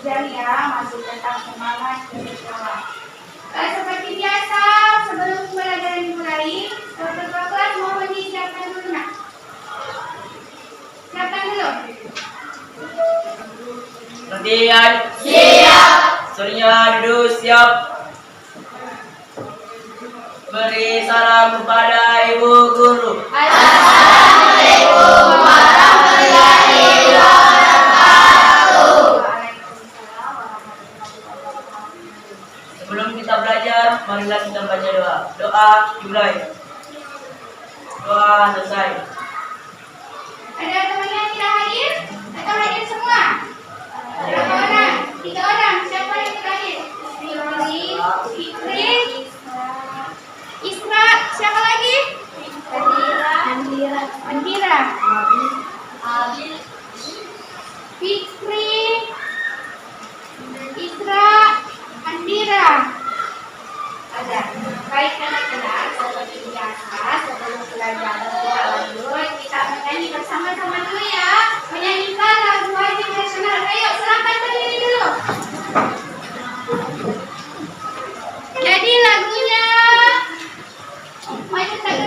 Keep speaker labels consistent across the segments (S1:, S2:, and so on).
S1: belajar ya, masih tentang semangat bersekolah. Seperti biasa, sebelum pembelajaran dimulai, ketua kelas mohon disiapkan dulu nak. Siapkan dulu.
S2: Latihan. Siap. Semuanya duduk siap. Beri salam kepada Ibu Guru.
S1: Assalamualaikum warahmatullahi wabarakatuh.
S2: Sebelum kita belajar, marilah kita baca doa. Doa dimulai. Doa selesai.
S1: Ada teman yang tidak hadir? Atau hadir semua? Berapa orang? 3 orang. Siapa yang tidak hadir? Fikri, Isra, siapa lagi? Andira, Fikri, Isra, Andira. Ada. Baik anak-anak, seperti biasa sebelum pelajaran kita lanjut, kita menyanyi bersama-sama dulu ya. Menyanyikan lagu wajib nasional. Ayo, silakan berdiri dulu. Jadi lagunya maju tak.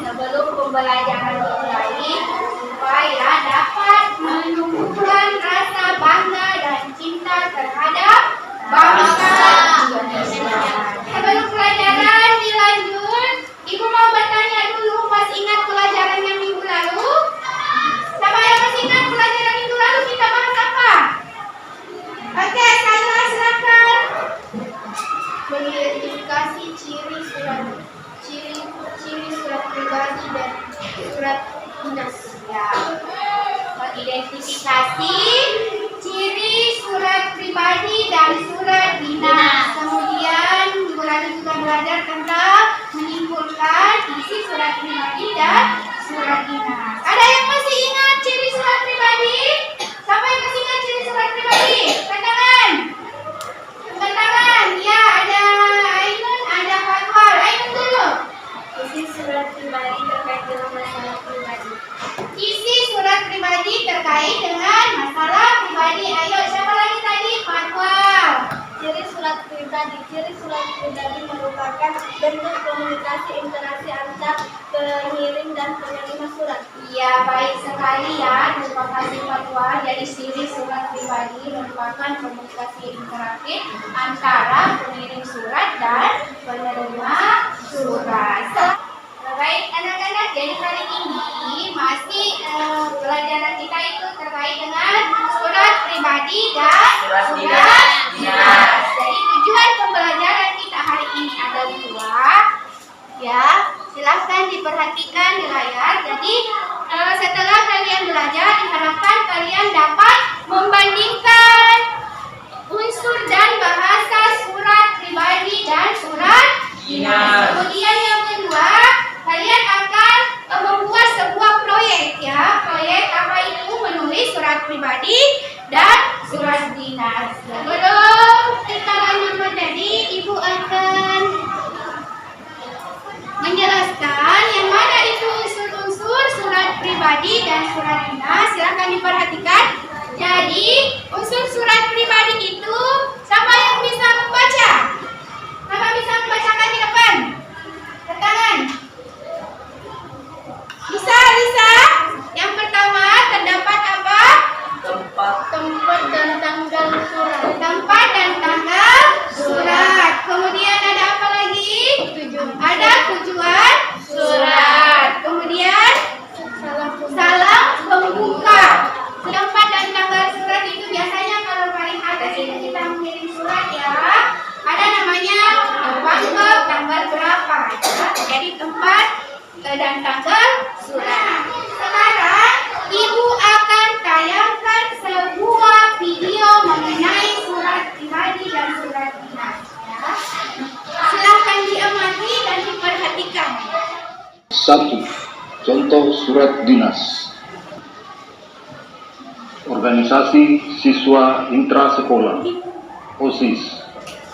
S1: Sebelum pembelajaran dimulai, supaya dapat menumbuhkan rasa bangga dan cinta terhadap bangsa Indonesia. Sebelum pelajaran dilanjut, Ibu mau bertanya dulu, masih ingat pelajaran yang minggu lalu? Siapa yang masih ingat pelajaran minggu lalu kita bahas apa? Oke, saya silakan. Mengidentifikasi ciri surat pribadi dan surat dinas. Ya. Mengidentifikasi ciri surat pribadi dan surat dinas. Kemudian minggu lalu juga belajar tentang menyimpulkan isi surat pribadi dan surat dinas. Ada yang masih ingat ciri surat pribadi? Siapa yang masih ingat ciri surat pribadi? Tangan. Ya, ada Ainun, ada Fatwal. Ainun dulu.
S3: Isi surat pribadi terkait dengan masalah pribadi.
S1: Isi surat pribadi terkait dengan masalah pribadi. Ayo, siapa lagi tadi? Fatwal.
S3: Ciri surat pribadi. Ciri surat pribadi merupakan bentuk komunikasi interaksi antar pengirim dan penerima surat.
S1: Iya, baik sekali ya. Terima kasih Fatwal. Jadi ciri surat pribadi merupakan komunikasi interaktif antara pengirim surat dan penerima surat. Baik anak-anak, jadi hari ini masih pelajaran kita itu terkait dengan surat pribadi dan surat dinas. Jadi tujuan pembelajaran kita hari ini ada 2. Ya, silahkan diperhatikan di layar. Jadi setelah kalian belajar, diharapkan kalian dapat membandingkan unsur dan bahasa surat pribadi dan surat dinas. Kemudian yang kedua, kalian akan membuat sebuah proyek ya. Proyek apa itu? Menulis surat pribadi dan surat dinas. Sebelum kita lanjut materi, Ibu akan menjelaskan yang mana itu unsur-unsur surat pribadi dan surat dinas. Silahkan diperhatikan. Jadi unsur surat pribadi itu, siapa yang bisa membaca? Siapa bisa membacakan di depan? Tangan. Bisa. Yang pertama terdapat apa?
S3: Tempat dan tanggal surat.
S1: Tempat dan tanggal surat. Kemudian yang mengirim surat ya. Ada namanya amplop tanggal berapa ya. Jadi tempat dan tanggal surat. Sekarang Ibu akan tayangkan sebuah video mengenai surat pribadi dan surat dinas ya. Silakan diamati dan diperhatikan.
S4: 1. Contoh surat dinas. Organisasi Siswa Intrasekolah OSIS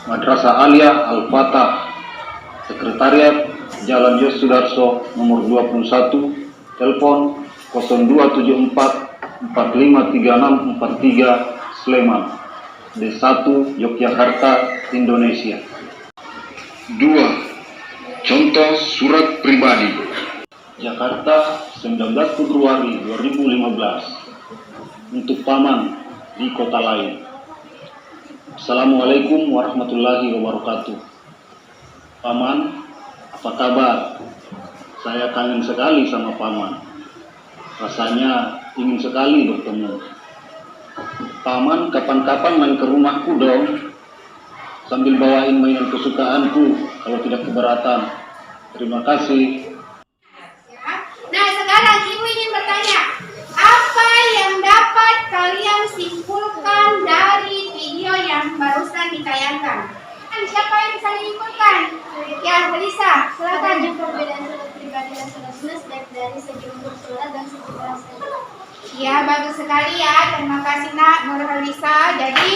S4: Madrasah Alia Al-Fatah, Sekretariat Jalan Yos Sudarso nomor 21, telepon 0274 453643 Sleman, D1 Yogyakarta, Indonesia. 2. Contoh surat pribadi. Jakarta, 19 Februari 2015. Untuk paman di kota lain. Assalamualaikum warahmatullahi wabarakatuh. Paman, apa kabar? Saya kangen sekali sama paman. Rasanya ingin sekali bertemu. Paman, kapan-kapan main ke rumahku dong. Sambil bawain mainan kesukaanku kalau tidak keberatan. Terima kasih.
S1: Nah, sekarang Ibu ingin bertanya, apa yang dapat kalian simpulkan dari video yang barusan ditayangkan? Siapa yang bisa menyimpulkan? Ya, Lisa, silakan.
S3: Perbedaan surat pribadi dan surat dinas baik dari segi bentuk surat dan segi bahasa.
S1: Ya, bagus sekali ya. Terima kasih Nak Nurhalisa. Jadi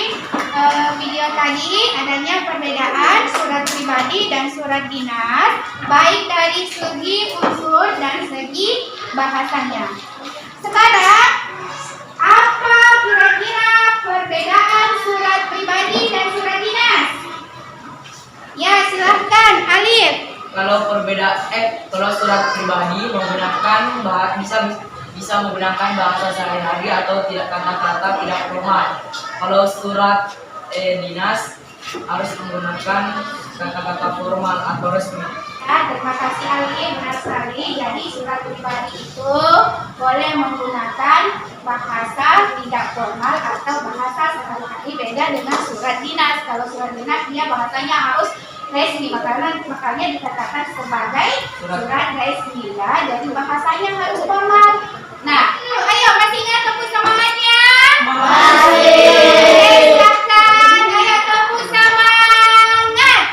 S1: video tadi adanya perbedaan surat pribadi dan surat dinas, baik dari segi unsur dan segi bahasanya. Sekarang, apa kira-kira perbedaan surat pribadi dan surat dinas? Ya, silahkan Alif.
S2: Kalau surat pribadi menggunakan bisa menggunakan bahasa sehari-hari atau tidak kata-kata tidak formal. Kalau surat dinas harus menggunakan kata-kata formal atau resmi.
S1: Ya, terima kasih Ali, benar sekali. Jadi surat pribadi itu boleh menggunakan bahasa tidak formal atau bahasa sehari-hari, beda dengan surat dinas. Kalau surat dinas dia bahasanya harus resmi, makanya dikatakan sebagai surat resmi ya. Jadi bahasanya harus formal. Nah, ayo masih ingat tepuk semangatnya? Masih. Silakan, ayo tepuk semangat.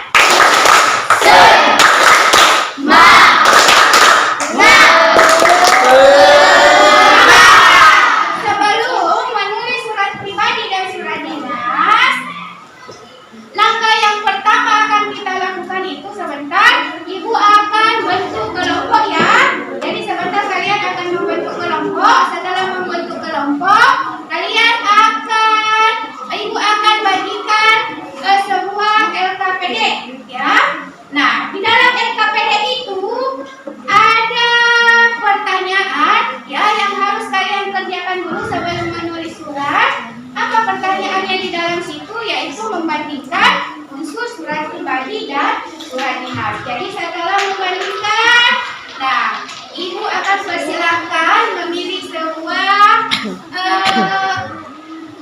S1: Sebelum menulis surat pribadi dan surat dinas, langkah yang pertama akan kita lakukan itu sebentar, Ibu akan bentuk kelompok ya. Jadi sebentar kalian akan membentuk kelompok. Setelah membentuk kelompok, Ibu akan bagikan ke sebuah LKPD ya. Nah, di dalam LKPD itu ada pertanyaan ya yang harus kalian kerjakan dulu sebelum menulis surat. Apa pertanyaannya di dalam situ? Yaitu membandingkan unsur surat pribadi dan surat dinas. Jadi setelah membandingkan, nah, Ibu akan persilahkan memilih sebuah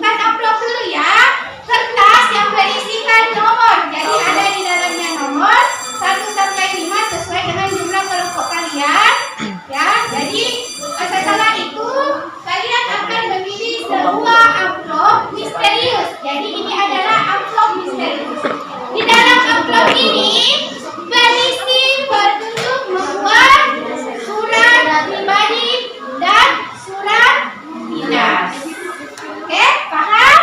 S1: kan amplop dulu ya, kertas yang berisikan nomor. Jadi ada di dalamnya nomor 1 sampai 5 sesuai dengan jumlah kelompok kalian ya. Jadi setelah itu kalian akan memilih sebuah amplop misterius. Jadi ini adalah amplop misterius. Di dalam amplop ini berisi petunjuk membuat surat pribadi dan surat dinas. Oke, paham?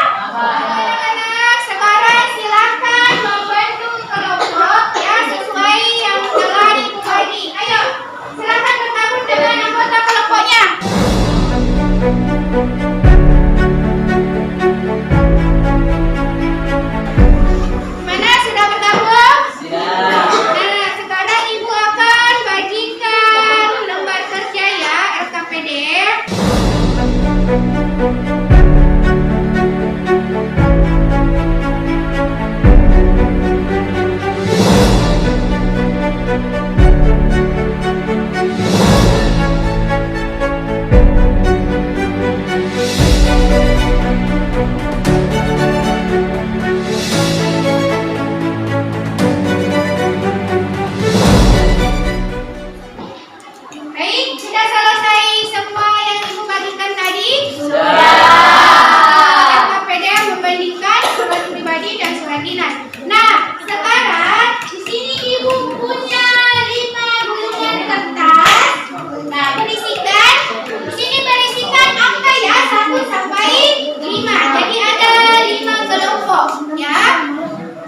S1: dinas. Nah, sekarang di sini ibu punya 5 gulungan kertas. Nah, berisikan. Di sini berisikan angka ya 1 sampai 5. Jadi ada 5 kelompok ya.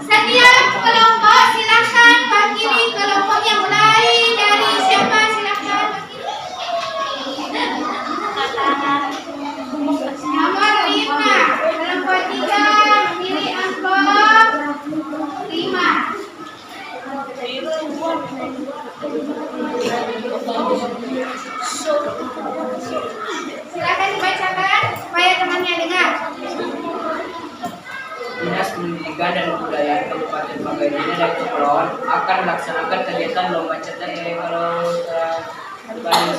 S1: Setiap kelompok silakan wakili kelompoknya, mulai dari siapa, silakan wakili. Nomor 5, kelompok 3 memilih amplop 5. Silakan dibacakan supaya temannya dengar.
S2: Dinas Pendidikan dan Kebudayaan Kabupaten Pangkal dan Kepulauan akan melaksanakan kegiatan lomba cetak kalau pribadi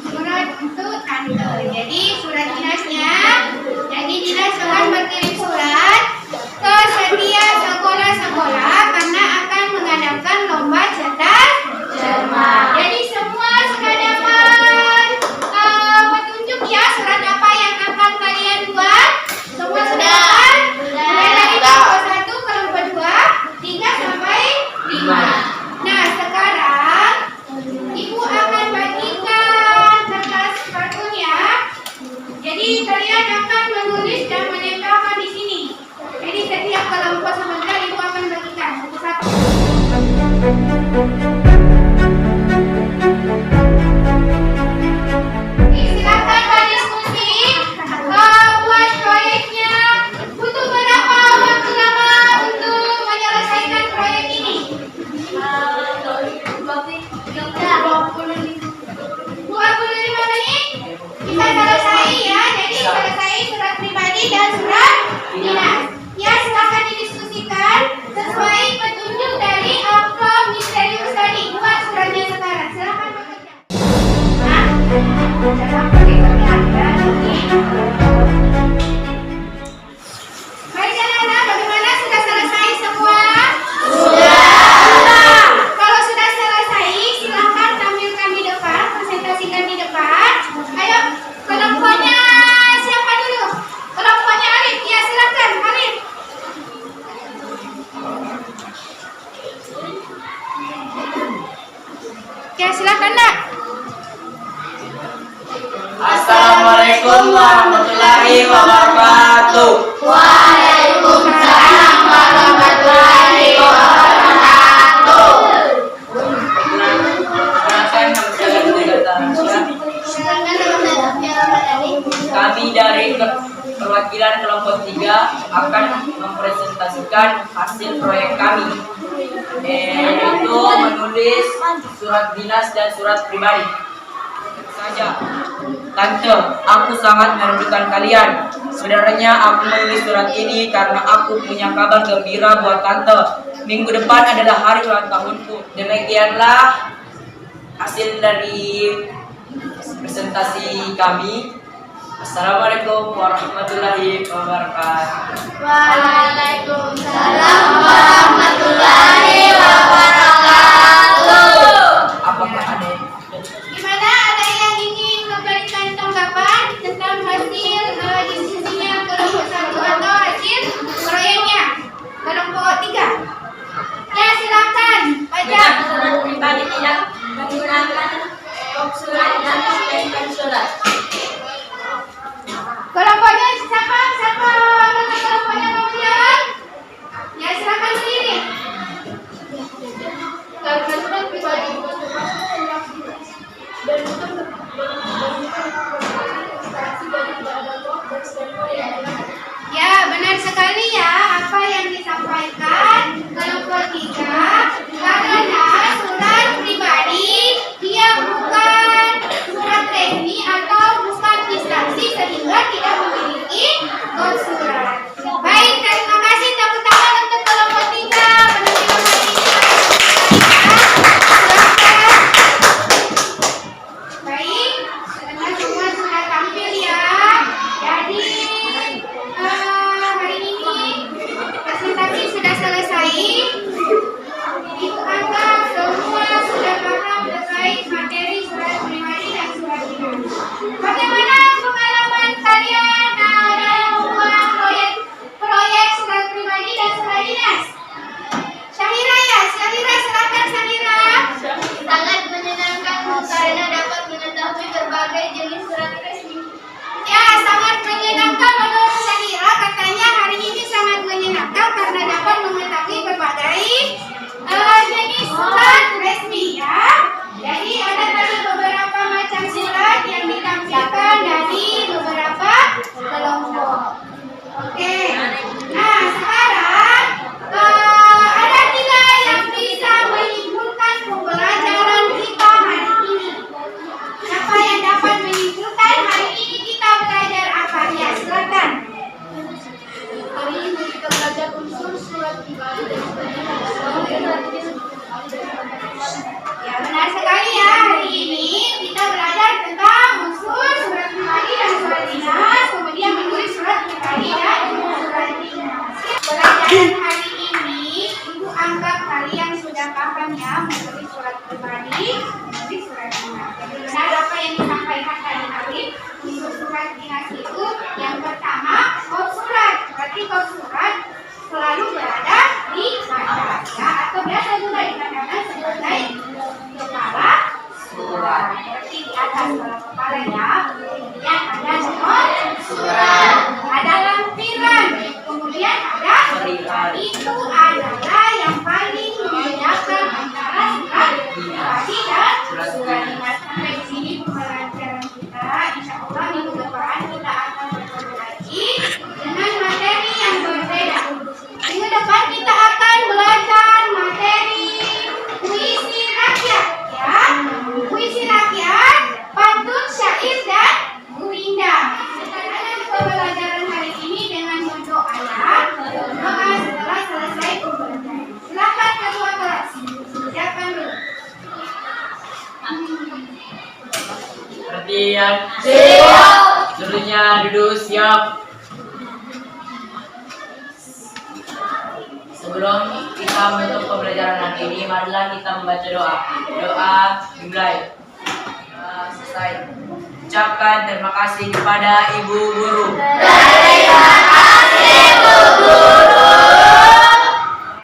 S1: Surat untuk tante. Jadi surat dinasnya. Jadi dinas akan berkirim surat ke setiap sekolah-sekolah karena akan mengadakan lomba cetak cermat. Jadi semua sudah dapat petunjuk ya surat apa yang akan kalian buat? Semua sudah dapat? Mulai dari kelompok 1, kelompok 2, 3 sampai 5. Nah, sekarang ibu akan bagikan kertas karton ya. Jadi kalian akan menulis dan menempelkan di sini. Jadi setiap kelompok sebentar ibu akan bagikan satu-satu. Silakan berdiskusi buat proyeknya. Butuh berapa waktu lama untuk menyelesaikan proyek ini? 25 menit bisa selesai ya. Jadi selesai surat pribadi dan surat dinas. Ya, silakan didiskusikan sesuai petunjuk dari amplop misterius tadi. Buat suratnya sekarang. Silakan bekerja. Nah, dalam berikutnya ada ini. Baik, anak-anak, bagaimana? Sudah selesai semua? Kalau sudah selesai, silakan tampilkan di depan, presentasikan di depan. Ayo, kelompoknya siapa dulu? Kelompoknya Alif. Ya, silakan, Alif. Ya, silakan, Nak.
S2: Assalamualaikum warahmatullahi wabarakatuh.
S1: Waalaikumsalam warahmatullahi wabarakatuh.
S2: Perkenalkan, nama saya Gata Rahasia.
S1: Silakan teman-teman.
S2: Kami dari perwakilan kelompok 3 akan mempresentasikan hasil proyek kami, yaitu menulis surat dinas dan surat pribadi. Saja, Tante, aku sangat merindukan kalian. Sebenarnya aku menulis surat ini karena aku punya kabar gembira buat Tante. Minggu depan adalah hari ulang tahunku. Demikianlah hasil dari presentasi kami. Assalamualaikum warahmatullahi wabarakatuh.
S1: Waalaikumsalam warahmatullahi wabarakatuh.
S2: Apakah ada?
S1: Gimana, ada yang ingin memberikan tanggapan tentang hasil diskusinya kelompok 1 atau hasil proyeknya kelompok 3? Ya, silakan baca.
S3: Pribadi tidak menggunakan surat dan menyampaikan surat.
S1: Kelompoknya siapa? Siapa nama kelompoknya mau jawab? Ya, silakan berdiri.
S3: Karena surat pribadi dan
S1: Ya, benar sekali ya apa yang disampaikan kelompok 3 karena surat pribadi dia bukan surat resmi atau bukan instansi sehingga tidak memiliki kod surat. Baik, terima kasih, tepuk tangan untuk kelompok 3 penampilan hari ini. Baik, karena semua sudah tampil ya. Jadi hari ini presentasi sudah selesai. Itu angka semua sudah paham terkait materi surat pribadi dan surat dinas. Bagaimana pengalaman kalian dalam membuat proyek surat pribadi dan surat Ines. Syahira ya, Syahira silakan Syahira.
S3: Sangat menyenangkan karena dapat mengetahui berbagai jenis surat resmi.
S1: Ya, sangat menyenangkan menurut Syahira. Katanya hari ini sangat menyenangkan karena dapat mengetahui berbagai jenis surat resmi ya. Jadi ada tadi beberapa macam surat yang ditampilkan dari beberapa kelompok. Oke. Nah, sekarang ada 3 yang bisa menyimpulkan pembelajaran kita hari ini. Siapa yang dapat menyimpulkan hari ini kita belajar apa? Ya, silakan.
S3: Hari ini kita belajar unsur surat pribadi dan
S1: Ya, benar sekali ya. Hari ini kita belajar tentang unsur surat pribadi dan surat dinas, kemudian menulis surat pribadi dan surat dinas. Pelajaran hari ini, Ibu anggap kalian sudah paham ya menulis surat pribadi, menulis surat dinas. Jadi benar apa yang disampaikan tadi Arif, unsur surat dinas itu yang pertama, kop surat. Berarti kop surat selalu berada di atas ya, atau biasa juga dikatakan sebagai kepala surat. Berarti di atas kalau kepala ya. Kemudian ada nomor surat, ada lampiran, kemudian ada surat. Itu adalah yang paling membedakan antara surat pribadi dan surat dinas. Sampai di sini pembelajaran kita. Insya Allah minggu depan kita akan bertemu lagi dengan materi yang berbeda. Minggu depan kita akan belajar materi puisi rakyat ya. Puisi rakyat, pantun, syair dan gurinda. Kita akan pembelajaran hari ini dengan berdoa ya. Doa setelah selesai pembelajaran. Silakan ketua kelas. Siapkan dulu.
S2: Perhatian. Siap. Seluruhnya duduk siap. Sebelum kita menutup pembelajaran hari ini, marilah kita membaca doa. Doa dimulai. Selesai. Ucapkan terima kasih kepada Ibu Guru.
S1: Terima kasih.